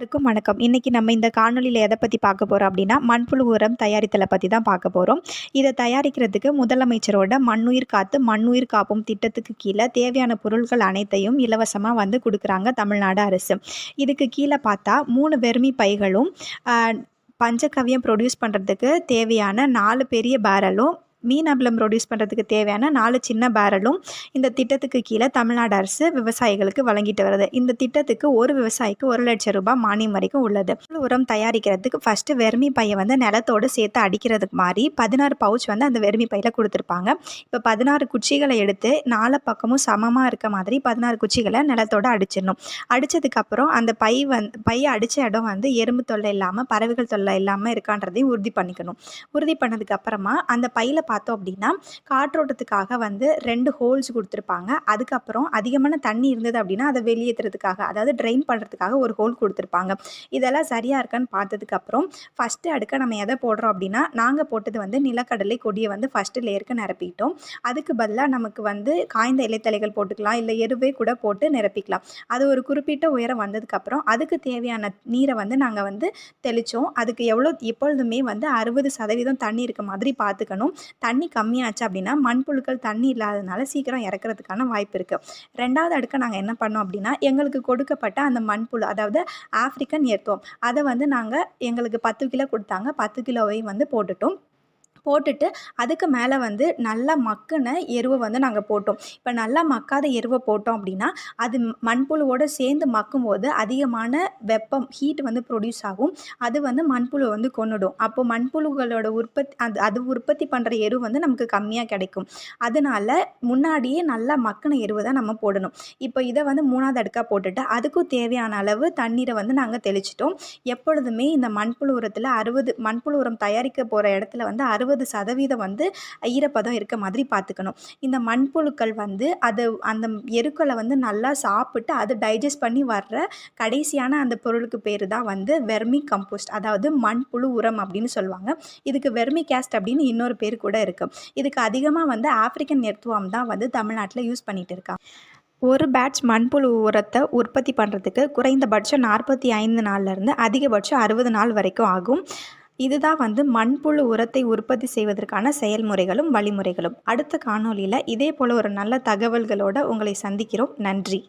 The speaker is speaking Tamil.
எல்லாருக்கும் வணக்கம். இன்னைக்கு நம்ம இந்த காணொளியில எதை பத்தி பார்க்க போறோம் அப்படின்னா, மண்புழு உரம் தயாரித்தலை பத்தி தான் பார்க்க போறோம். இதை தயாரிக்கிறதுக்கு முதலமைச்சரோட மண்ணுயிர் காத்து மண்ணுயிர் காப்போம் திட்டத்துக்கு கீழே தேவையான பொருட்கள் அனைத்தையும் இலவசமா வந்து குடுக்குறாங்க தமிழ்நாடு அரசு. இதுக்கு கீழே பார்த்தா 3 வெர்மி பைகளும், பஞ்சகவ்யம் ப்ரொடியூஸ் பண்ணுறதுக்கு தேவையான 4 பெரிய பேரலும், மீன் அமிலம் ப்ரொடியூஸ் பண்ணுறதுக்கு தேவையான 4 சின்ன பேரலும் இந்த திட்டத்துக்கு கீழே தமிழ்நாடு அரசு விவசாயிகளுக்கு வழங்கிட்டு வருது. இந்த திட்டத்துக்கு ஒரு விவசாயிக்கு 1 லட்சம் ரூபாய் மானியம் வரைக்கும் உள்ளது. உரம் தயாரிக்கிறதுக்கு ஃபஸ்ட்டு வெர்மி பையை வந்து நிலத்தோடு சேர்த்து அடிக்கிறதுக்கு மாதிரி 16 பவுச் வந்து அந்த வெர்மி பையில் கொடுத்துருப்பாங்க. இப்போ 16 குச்சிகளை எடுத்து 4 பக்கமும் சமமாக இருக்க மாதிரி 16 குச்சிகளை நிலத்தோடு அடிச்சிடணும். அடித்ததுக்கப்புறம் அந்த பையை அடித்த இடம் வந்து எறும்பு தொல்லை இல்லாமல், பறவைகள் தொல்லை இல்லாமல் இருக்கான்றதையும் உறுதி பண்ணிக்கணும். உறுதி பண்ணதுக்கப்புறமா அந்த பையில் பார்த்தோம் அப்படின்னா காற்றோட்டத்துக்காக வந்து 2 ஹோல்ஸ் கொடுத்துருப்பாங்க. அதுக்கப்புறம் அதிகமான தண்ணி இருந்தது அப்படின்னா அதை வெளியேற்றுறதுக்காக, அதாவது ட்ரெயின் பண்ணுறதுக்காக ஒரு ஹோல் கொடுத்துருப்பாங்க. இதெல்லாம் சரியாக இருக்கான்னு பார்த்ததுக்கப்புறம் ஃபஸ்ட்டு அடுக்க நம்ம எதை போடுறோம் அப்படின்னா, நாங்கள் போட்டது வந்து நிலக்கடலை கொடியை வந்து ஃபஸ்ட்டு லேயருக்கு நிரப்பிட்டோம். அதுக்கு பதிலாக நமக்கு வந்து காய்ந்த இலைத்தலைகள் போட்டுக்கலாம், இல்லை எருவே கூட போட்டு நிரப்பிக்கலாம். அது ஒரு குறிப்பிட்ட உயரம் வந்ததுக்கப்புறம் அதுக்கு தேவையான நீரை வந்து நாங்கள் வந்து தெளித்தோம். அதுக்கு எப்பொழுதுமே வந்து 60% தண்ணி இருக்க மாதிரி பார்த்துக்கணும். தண்ணி கம்மியாச்சு அப்படின்னா மண்புழுக்கள் தண்ணி இல்லாததுனால சீக்கிரம் இறக்கிறதுக்கான வாய்ப்பு இருக்குது. 2வது அடுக்க நாங்கள் என்ன பண்ணோம் அப்படின்னா, எங்களுக்கு கொடுக்கப்பட்ட அந்த மண்புழு, அதாவது ஆஃப்ரிக்கன் எர்த்வார்ம், அதை வந்து நாங்கள் எங்களுக்கு 10 கிலோ கொடுத்தாங்க. 10 கிலோவையும் வந்து போட்டுட்டு அதுக்கு மேலே வந்து நல்லா மக்கின எருவை வந்து நாங்கள் போட்டோம். இப்போ நல்லா மக்காத எருவை போட்டோம் அப்படின்னா அது மண்புழுவோடு சேர்ந்து மக்கும்போது அதிகமான வெப்பம், ஹீட் வந்து ப்ரொடியூஸ் ஆகும். அது வந்து மண்புழு வந்து கொன்னுடும். அப்போ மண்புழுகளோட அது உற்பத்தி பண்ணுற எரு வந்து நமக்கு கம்மியாக கிடைக்கும். அதனால முன்னாடியே நல்லா மக்கின எருவை தான் நம்ம போடணும். இப்போ இதை வந்து 3வது அடுக்காக போட்டுட்டு அதுக்கும் தேவையான அளவு தண்ணீரை வந்து நாங்கள் தெளிச்சிட்டோம். எப்பொழுதுமே இந்த மண்புழு உரத்தில் மண்புழு உரம் தயாரிக்க போகிற இடத்துல வந்து 60% வந்து ஈரப்பதம் இருக்க மாதிரி பார்த்துக்கணும். இந்த மண்புழுக்கள் வந்து அந்த எருக்களை வந்து நல்லா சாப்பிட்டு அது டைஜஸ்ட் பண்ணி வர்ற கடைசியான அந்த பொருளுக்கு பேர் தான் வந்து வெர்மி கம்போஸ்ட், அதாவது மண்புழு உரம் அப்படின்னு சொல்லுவாங்க. இதுக்கு வெர்மி கேஸ்ட் அப்படின்னு இன்னொரு பேர் கூட இருக்குது. இதுக்கு அதிகமாக வந்து ஆஃப்ரிக்கன் எர்த்வார்ம் தான் வந்து தமிழ்நாட்டில் யூஸ் பண்ணிட்டு இருக்காங்க. ஒரு பேட்ச் மண்புழு உரத்தை உற்பத்தி பண்ணுறதுக்கு குறைந்தபட்சம் 45 நாள்லேருந்து அதிகபட்சம் 60 நாள் வரைக்கும் ஆகும். இதுதான் வந்து மண்புழு உரத்தை உற்பத்தி செய்வதற்கான செயல்முறைகளும் வழிமுறைகளும். அடுத்த காணொளியில் இதே போல் ஒரு நல்ல தகவல்களோடு உங்களை சந்திக்கிறோம். நன்றி.